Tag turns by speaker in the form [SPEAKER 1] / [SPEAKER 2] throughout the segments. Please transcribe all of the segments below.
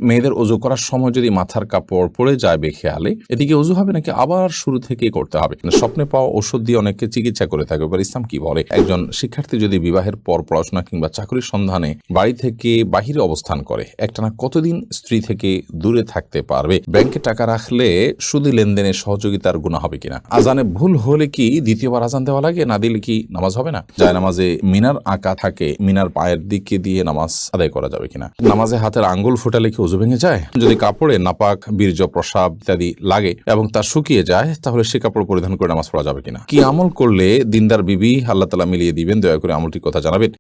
[SPEAKER 1] মেয়েদের অজু করার সময় যদি মাথার কাপড় পড়ে যায় বেখেয়ালে, এদিকে অজু হবে নাকি আবার শুরু থেকেই করতে হবে? স্বপ্নে পাওয়া ওষুধ দিয়ে অনেকে চিকিৎসা করে থাকে, এবার ইসলাম কি বলে? একজন শিক্ষার্থী যদি বিবাহের পর পড়াশোনা কিংবা চাকরির সন্ধানে বাড়ি থেকে বাহিরে অবস্থান করে, একটানা কতদিন স্ত্রী থেকে দূরে থাকতে পারবে? ব্যাংকে টাকা রাখলে সুদী লেনদেনে সহযোগিতার গুনাহ হবে কিনা? আজানে ভুল হলে কি দ্বিতীয়বার আজান দেওয়া লাগে? না দিলে কি নামাজ হবে না? যায় নামাজে মিনার আঁকা থাকে, মিনার পায়ের দিকে দিয়ে নামাজ আদায় করা যাবে কিনা? নামাজে হাতের আঙ্গুল ফোটালে কি অজু ভেঙে যায়? যদি কাপড়ে নাপাক, বীর্য, প্রসাব ইত্যাদি লাগে এবং তা শুকিয়ে যায়, তাহলে সে কাপড় পরিধান করে নামাজ পড়া যাবে কিনা? কি আমল করলে দিনদার বিবি আল্লাহ তাআলা মিলিয়ে দিবেন? দয়া করে আমলটির কথা জানাবেন।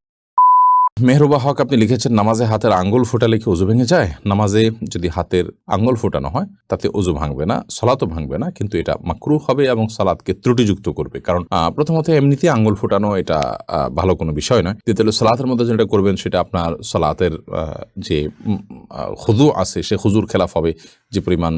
[SPEAKER 1] মেহরুবা হক আপনি লিখেছেন, নামাজে হাতের আঙ্গুল ফোটালে কি অজু ভেঙে যায়? নামাজে যদি হাতের আঙ্গুল ফোটানো হয় তাতে অজু ভাঙবে না, সালাতও ভাঙবে না, কিন্তু এটা মাকরুহ হবে এবং সালাতকে ত্রুটিযুক্ত করবে। কারণ প্রথমত এমনিতে আঙ্গুল ফোটানো এটা ভালো কোনো বিষয় নয়। দ্বিতীয়ত সালাতের মধ্যে যেটা করবেন সেটা আপনার সালাতের যে খুদু আছে সে খুজুর খেলাফ হবে। যে পরিমাণ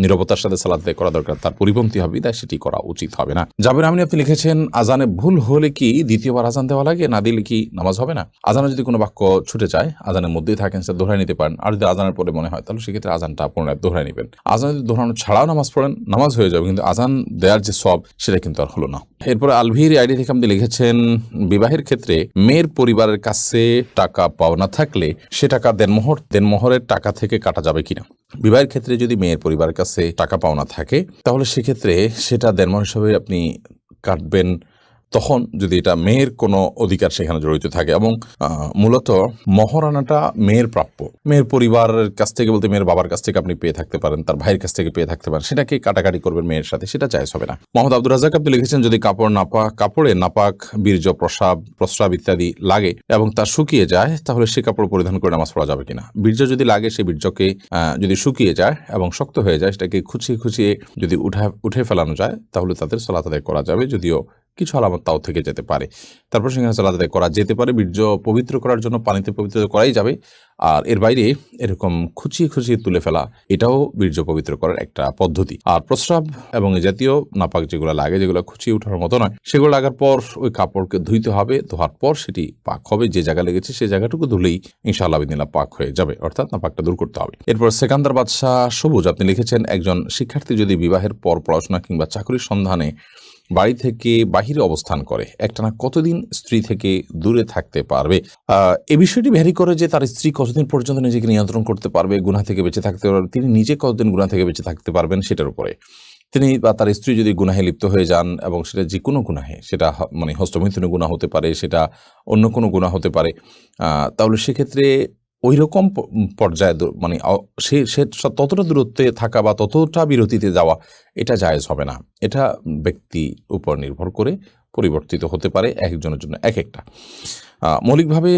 [SPEAKER 1] নীরবতার সাথে সালাত আদায় করা দরকার তার পরিপন্থী হবে, তাই সেটি করা উচিত হবে না। জাবের আমিন আপনি লিখেছেন, আজানে ভুল হলে কি দ্বিতীয়বার আজান দেওয়া লাগে? না দিলে কি নামাজ হবে না? আজানে যদি কোনো বাক্য ছুটে যায়, আজানের মধ্যেই থাকেন, সেটা দোহরাই নিতে পারেন। আর যদি আজানের পরে মনে হয় তাহলে সেক্ষেত্রে আজানটা পুনরায় দোহরাই নেবেন। আজান যদি দোহরানো ছাড়াও নামাজ পড়েন, নামাজ হয়ে যাবে, কিন্তু আজান দেওয়ার যে সওয়াব সেটা কিন্তু আর হলো না। এরপরে আলভির আইডি থেকে আপনি লিখেছেন, বিবাহের ক্ষেত্রে মেয়ের পরিবারের কাছে টাকা পাওনা থাকলে সে টাকা দেনমোহরের টাকা থেকে কাটা যাবে কিনা? বিবাহের ক্ষেত্রে যদি মেয়ের পরিবারের কাছে টাকা পাওনা থাকে তাহলে সেক্ষেত্রে সেটা দেনমোহর হিসাবে আপনি কাটবেন তখন যদি এটা মেয়ের কোনো অধিকার সেখানে জড়িত থাকে এবং মূলত মহারানাটা মেয়ের প্রাপ্য। মেয়ের পরিবারের কাছ থেকে বলতে মেয়ের বাবার কাছ থেকে আপনি পেয়ে থাকতে পারেন, তার ভাইয়ের কাছ থেকে পেয়ে থাকতে পারেন, সেটাকে কাটাকাটি করবেন মেয়ের সাথে, সেটা জায়েজ হবে না। মোহাম্মদ আব্দুর রাজ্জাক আপনি লিখেছেন, যদি কাপড়ে নাপাক, বীর্য, প্রস্রাব ইত্যাদি লাগে এবং তা শুকিয়ে যায়, তাহলে সে কাপড় পরিধান করে নামাজ পড়া যাবে কিনা? বীর্য যদি লাগে, সেই বীর্যকে যদি শুকিয়ে যায় এবং শক্ত হয়ে যায়, সেটাকে খুঁচিয়ে যদি উঠে ফেলানো যায়, তাহলে তাদের সালাত আদায় করা যাবে, যদিও কিছু আলামত তাও থেকে যেতে পারে। তারপর সেখানে সালাত আদায় করা যেতে পারে। বীর্য পবিত্র করার জন্য পানিতে পবিত্র করাই যাবে, আর এর বাইরে এরকম খুঁচিয়ে তুলে ফেলা এটাও বীর্য পবিত্র করার একটা পদ্ধতি। আর প্রস্রাব এবং এই জাতীয় নাপাক যেগুলো লাগে, যেগুলো খুঁচিয়ে ওঠার মতো নয়, সেগুলো লাগার পর ওই কাপড়কে ধুইতে হবে, ধোয়ার পর সেটি পাক হবে। যে জায়গা লেগেছে সেই জায়গাটুকু ধুলেই ইনশাআল্লাহ বিদিনাল্লাহ পাক হয়ে যাবে, অর্থাৎ নাপাকটা দূর করতে হবে। এরপর সেকান্দার বাদশাহ সবুজ আপনি লিখেছেন, একজন শিক্ষার্থী যদি বিবাহের পর পড়াশোনা কিংবা চাকরির সন্ধানে বাড়ি থেকে বাহিরে অবস্থান করে, একটানা কতদিন স্ত্রী থেকে দূরে থাকতে পারবে? এ বিষয়টি ভ্যারি করে যে তার স্ত্রী কতদিন পর্যন্ত নিজেকে নিয়ন্ত্রণ করতে পারবে, গুনাহ থেকে বেঁচে থাকতে পারবে, তিনি নিজে কতদিন গুনাহ থেকে বেঁচে থাকতে পারবেন সেটার উপরে। তিনি বা তার স্ত্রী যদি গুনাহে লিপ্ত হয়ে যান, এবং সেটা যে কোনো গুনাহে, সেটা মানে হস্তমৈথুনের গুনাহ হতে পারে, সেটা অন্য কোনো গুনাহ হতে পারে, তাহলে সেক্ষেত্রে ওই রকম পর্যায়ে মানে সে ততটা দূরত্বে থাকা বা ততটা বিরতিতে যাওয়া এটা জায়েজ হবে না। এটা ব্যক্তি উপর নির্ভর করে পরিবর্তিত হতে পারে, একজনের জন্য এক একটা। মৌলিকভাবে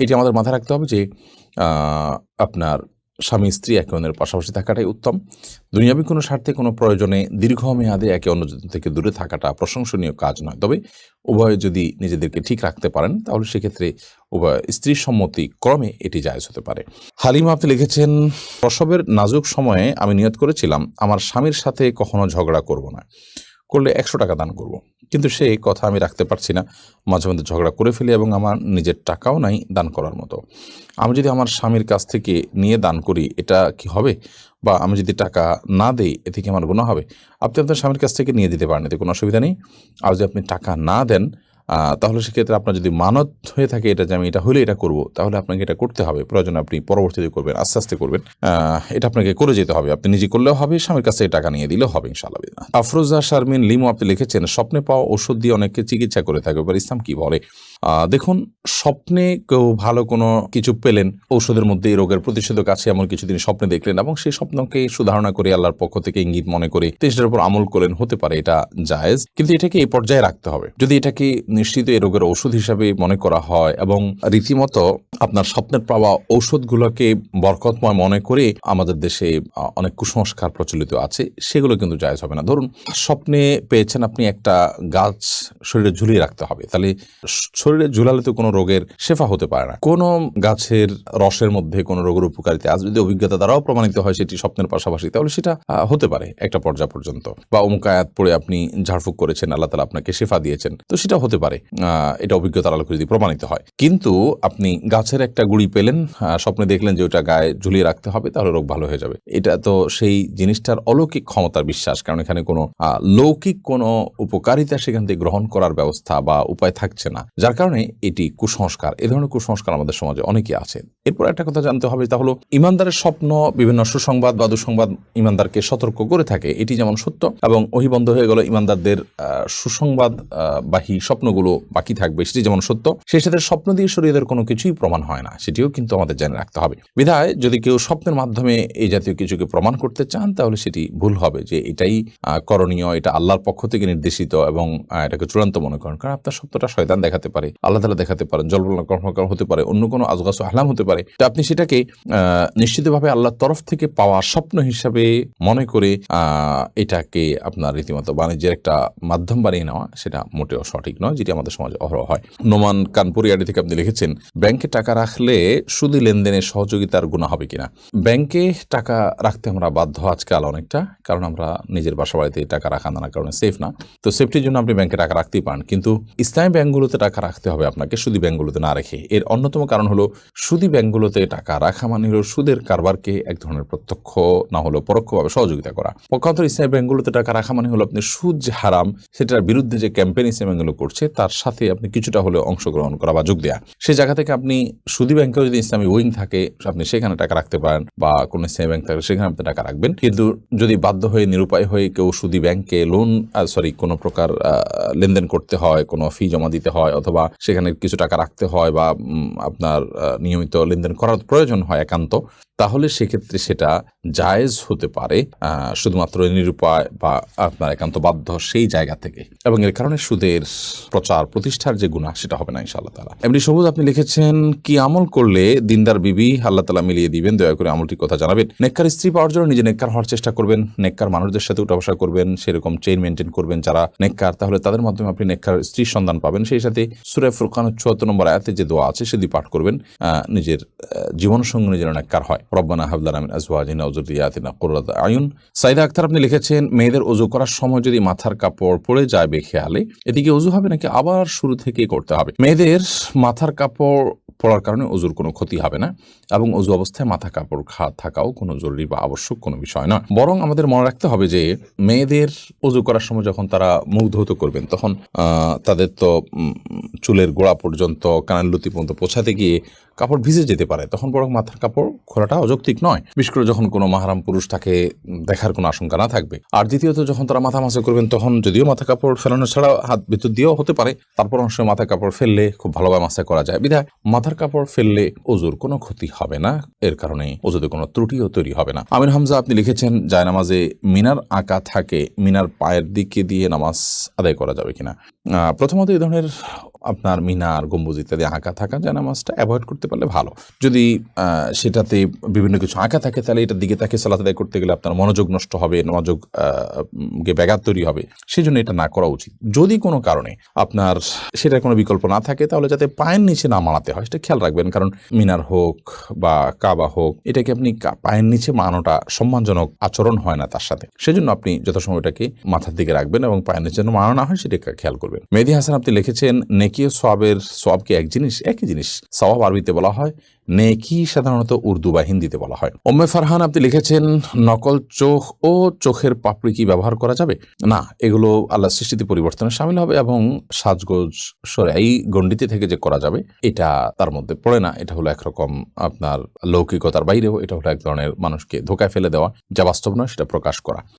[SPEAKER 1] এটি আমাদের মাথায় রাখতে হবে যে আপনার স্বামী স্ত্রী একে অন্যের পাশাপাশি থাকাটাই উত্তম। দুনিয়াবী কোনো স্বার্থে কোনো প্রয়োজনে দীর্ঘমেয়াদে একে অন্য থেকে দূরে থাকাটা প্রশংসনীয় কাজ নয়। তবে উভয়ে যদি নিজেদেরকে ঠিক রাখতে পারেন তাহলে সেক্ষেত্রে উভয় স্ত্রীর সম্মতি ক্রমে এটি জায়েজ হতে পারে। হালিমা আপনি লিখেছেন, প্রসবের নাজুক সময়ে আমি নিয়ত করেছিলাম আমার স্বামীর সাথে কখনো ঝগড়া করব না, করলে 100 টাকা দান করব, কিন্তু সেই কথা আমি রাখতে পারছি না। মাঝে মধ্যে ঝগড়া করে ফেলি এবং আমার নিজের টাকাও নাই দান করার মতো। আমি যদি আমার স্বামীর কাছ থেকে নিয়ে দান করি এটা কি হবে? বা আমি যদি টাকা না দেই এতে কি আমার গুনাহ হবে? আপনি আপনার স্বামীর কাছ থেকে নিয়ে দিতে পারেন, এতে কোনো অসুবিধা নেই। আর যদি আপনি টাকা না দেন তাহলে সেক্ষেত্রে আপনার যদি মানত হয়ে থাকে এটা যে আমি এটা হলে এটা করব, তাহলে আপনাকে এটা করতে হবে। প্রয়োজনে আপনি পরবর্তীতে করবেন, আস্তে আস্তে করবেন। এটা আপনাকে করে যেতে হবে, আপনি নিজে করলেও হবে, স্বামীর কাছে টাকা নিয়ে দিলেও হবে ইনশাআল্লাহ। আফরোজা শারমিন লিমু আপনি লিখেছেন, স্বপ্নে পাওয়া ওষুধ দিয়ে অনেকে চিকিৎসা করে থাকে, এবার ইসলাম কি বলে? দেখুন, স্বপ্নে কেউ ভালো কোনো কিছু পেলেন, ঔষধের মধ্যে এই রোগের প্রতিষেধক আছে এমন কিছু তিনি স্বপ্নে দেখলেন এবং সেই স্বপ্নকে সুধারণা করে আল্লাহর পক্ষ থেকে ইঙ্গিত মনে করে সেটার উপর আমল করলেন, হতে পারে এটা জায়েজ, কিন্তু এটাকে এই পর্যায়ে রাখতে হবে। যদি এটাকে নিশ্চিত এই রোগের ঔষধ হিসাবে মনে করা হয় এবং রীতিমতো আপনার স্বপ্নের পাওয়া ঔষধগুলোকে বরকতময় মনে করে, আমাদের দেশে অনেক কুসংস্কার প্রচলিত আছে, সেগুলো কিন্তু জায়েজ হবে না। ধরুন, স্বপ্নে পেয়েছেন আপনি একটা গাছ শরীরে ঝুলিয়ে রাখতে হবে, তাহলে শরীরে শরীরে ঝুলালে তো কোনো রোগের শেফা হতে পারে না। কোনো গাছের রসের মধ্যে কোনো রোগের উপকারিতা আজ যদি অভিজ্ঞতা দ্বারাও প্রমাণিত হয় সেটি স্বপ্নের পাশাপাশি, তাহলে সেটা হতে পারে একটা পর্যায় পর্যন্ত। বা অমুক আয়াত পড়ে আপনি ঝাড়ফুঁক করেছেন, আল্লাহ তাআলা আপনাকে শেফা দিয়েছেন, তো সেটা হতে পারে, এটা অভিজ্ঞতার আলোকে যদি প্রমাণিত হয়। কিন্তু আপনি গাছের একটা গুঁড়ি পেলেন, স্বপ্নে দেখলেন যে ওটা গায়ে ঝুলিয়ে রাখতে হবে, তাহলে রোগ ভালো হয়ে যাবে, এটা তো সেই জিনিসটার অলৌকিক ক্ষমতার বিশ্বাস, কারণ এখানে কোনো লৌকিক কোনো উপকারিতা সেখান থেকে গ্রহণ করার ব্যবস্থা বা উপায় থাকছে না, যার কারণে এটি কুসংস্কার। এ ধরনের কুসংস্কার আমাদের সমাজে অনেকেই আছে। এরপর একটা কথা জানতে হবে, তা হলো ইমানদারের স্বপ্ন বিভিন্ন সুসংবাদ বা দুঃসংবাদ ইমানদারকে সতর্ক করে থাকে, এটি যেমন সত্য, এবং ওহী বন্ধ হয়ে গেল ইমানদারদের সুসংবাদ বাহী স্বপ্নগুলো বাকি থাকবে, সেটি যেমন সত্য। সেই সাথে স্বপ্ন দিয়ে শরীয়তের কোনো কিছুই প্রমাণ হয় না, সেটিও কিন্তু আমাদের জেনে রাখতে হবে। বিধায় যদি কেউ স্বপ্নের মাধ্যমে এই জাতীয় কিছুকে প্রমাণ করতে চান, তাহলে সেটি ভুল হবে, যে এটাই করণীয়, এটা আল্লাহর পক্ষ থেকে নির্দেশিত এবং এটাকে চূড়ান্ত মনে করেন। কারণ আপনার স্বপ্নটা শয়তান দেখাতে পারে, আল্লাহ তাআলা দেখাতে পারেন, জল্পনা কল্পনা হতে পারে, অন্য কোনো আজগাস আহলাম হতে পারে। তো আপনি সেটাকে নিশ্চিতভাবে আল্লাহর তরফ থেকে পাওয়া স্বপ্ন হিসাবে মনে করে এটাকে আপনার রীতিমতো বাণিজ্যের একটা মাধ্যম বানিয়ে নেওয়া, সেটা মোটেও সঠিক নয়, যেটি আমাদের সমাজে অহরহ হয়। নোমান কানপুরিয়াডি থেকে আপনি লিখেছেন, ব্যাংকে টাকা রাখলে সুদী লেনদেনের সহযোগিতার গুনাহ হবে কিনা। ব্যাংকে টাকা রাখতে আমরা বাধ্য আজকাল অনেকটা, কারণ আমরা নিজের বাসা বাড়িতে টাকা রাখা নানা কারণে সেফ না, তো সেফটির জন্য আপনি ব্যাংকে টাকা রাখতেই পারেন, কিন্তু ইসলামী ব্যাংকগুলোতে টাকা রাখতে হবে আপনাকে, সুদী ব্যাংকগুলোতে না রেখে। এর অন্যতম কারণ হলো, সুদী ব্যাংকগুলোতে টাকা রাখা মানে হলো সুদের কারবারকে এক ধরনের প্রত্যক্ষ না হলেও পরোক্ষভাবে সহযোগিতা করা। পক্ষান্তর ইসলামী ব্যাংকগুলোতে টাকা রাখা মানে হলো আপনি সুদ যে হারাম সেটার বিরুদ্ধে যে ক্যাম্পেইন ইসলামী ব্যাংকগুলো করছে তার সাথে আপনি কিছুটা হলেও অংশগ্রহণ করা বা যোগ দেওয়া। সেই জায়গা থেকে আপনি সুদী ব্যাংকেও যদি ইসলামী উইং থাকে, আপনি সেখানে টাকা রাখতে পারেন, বা কোনো ইসলামী ব্যাংক থাকলে সেখানে আপনি টাকা রাখবেন। কিন্তু যদি বাধ্য হয়ে নিরুপায় হয়ে কেউ সুদী ব্যাংকে কোনো প্রকার লেনদেন করতে হয়, কোনো ফি জমা দিতে হয়, অথবা সেখানে কিছু টাকা রাখতে হয়, বা আপনার নিয়মিত লেনদেন করার প্রয়োজন হয় একান্ত, তাহলে সেক্ষেত্রে সেটা জায়েজ হতে পারে শুধুমাত্র নিরুপায় বা আপনার একান্ত বাধ্য সেই জায়গা থেকে, এবং এর কারণে সুদের প্রচার প্রতিষ্ঠার যে গুনাহ সেটা হবে না ইনশাআল্লাহ তাআলা। এমনি সবুজ আপনি লিখেছেন, কি আমল করলে দিনদার বিবি আল্লাহ তাআলা মিলিয়ে দিবেন, দয়া করে আমলটির কথা জানাবেন। নেককার স্ত্রী পাওয়ার জন্য নিজে নেককার হওয়ার চেষ্টা করবেন, নেককার মানুষদের সাথে উঠা বসা করবেন, সেরকম চেইন মেনটেন করবেন যারা নেককার, তাহলে তাদের মাধ্যমে আপনি নেককার স্ত্রীর সন্ধান পাবেন। সেই সাথে সূরা ফুরকান ৭৪ নম্বর আয়াতে যে দোয়া আছে সেটি পাঠ করবেন, নিজের জীবন সঙ্গী যেন নেককার হয়। রব্বানা হাব লানা মিন আজওয়াজিনা ওয়া যুররিয়াতিনা কুররাতা আয়ুন। সাইদা আক্তার আপনি লিখেছেন, মেয়েদের ওযু করার সময় যদি মাথার কাপড় পড়ে যায় বেখেয়ালে, এদিকে ওযু হবে নাকি আবার শুরু থেকে করতে হবে? মেয়েদের মাথার কাপড় পড়ার কারণে ওযুর কোনো ক্ষতি হবে না, এবং ওযু অবস্থায় মাথা কাপড় থাকাও কোনো জরুরি বা আবশ্যক কোনো বিষয় নয়। বরং আমাদের মনে রাখতে হবে যে মেয়েদের ওযু করার সময় যখন তারা মুখ ধৌত করবেন, তখন তাদের তো চুলের গোড়া পর্যন্ত, কানের লতি পর্যন্ত পৌঁছাতে গিয়ে কাপড় ভিজে যেতে পারে, তখন বরং মাথার কাপড় খোলাটা অযৌক্তিক নয়, বিশেষ করে যখন কোনো মাহরাম পুরুষ তাকে দেখার কোনো আশঙ্কা না থাকবে। আর দ্বিতীয়ত, যখন তারা মাথা মাসা করবেন, তখন যদিও মাথা কাপড় ফেলানো ছাড়া হাত ভিতর দিয়েও হতে পারে, তারপর অংশ মাথা কাপড় ফেললে খুব ভালোভাবে মাসা করা যায়, বিধায় মাথার কাপড় ফেললে ওযুর কোনো ক্ষতি হবে না, এর কারণে ওযুতে কোনো ত্রুটিও তৈরি হবে না। আমির হামজা আপনি লিখেছেন, জায়নামাজে মিনার আঁকা থাকে, মিনার পায়ের দিকে দিয়ে নামাজ আদায় করা যাবে কিনা। প্রথমত এই ধরনের আপনার মিনার, গম্বুজ ইত্যাদি আঁকা থাকা জায়নামাজটা অ্যাভয়েড করতে পারলে ভালো। যদি সেটাতে বিভিন্ন কিছু আঁকা থাকে, তাহলে এটার দিকে তাকে সালাত আদায় করতে গেলে আপনার মনোযোগ নষ্ট হবে, মনোযোগ ব্যাঘাত তৈরি হবে, সেই জন্য এটা না করা উচিত। যদি কোনো কারণে আপনার সেটার কোনো বিকল্প না থাকে, তাহলে যাতে পায়ের নিচে না মানাতে হয় সেটা খেয়াল রাখবেন, কারণ মিনার হোক বা কাবা হোক, এটাকে আপনি পায়ের নিচে মানানোটা সম্মানজনক আচরণ হয় না তার সাথে, সেজন্য আপনি যথাসময় এটাকে মাথার দিকে রাখবেন এবং পায়ের নিচে যেন মানানো না হয় সেটাকে খেয়াল করবেন। মেহেদী হাসান আপনি লিখেছেন, নেকি ও সওয়াবের, সওয়াব কি এক জিনিস? একই জিনিস। সওয়াব আরবিতে বলা হয়, নেকি সাধারণত উর্দু বা হিন্দিতে বলা হয়। উম্মে ফারহান আপনি লিখেছেন, নকল চোখ ও চোখের পাপড়ি কি ব্যবহার করা যাবে? না, এগুলো আল্লাহর সৃষ্টিতে পরিবর্তনে শামিল হবে, এবং সাজগোজ এই গণ্ডিতে থেকে যে করা যাবে এটা তার মধ্যে পড়ে না। এটা হলো একরকম আপনার লৌকিকতার বাইরেও, এটা হলো এক ধরনের মানুষকে ধোকায় ফেলে দেওয়া, যা বাস্তব নয় সেটা প্রকাশ করা।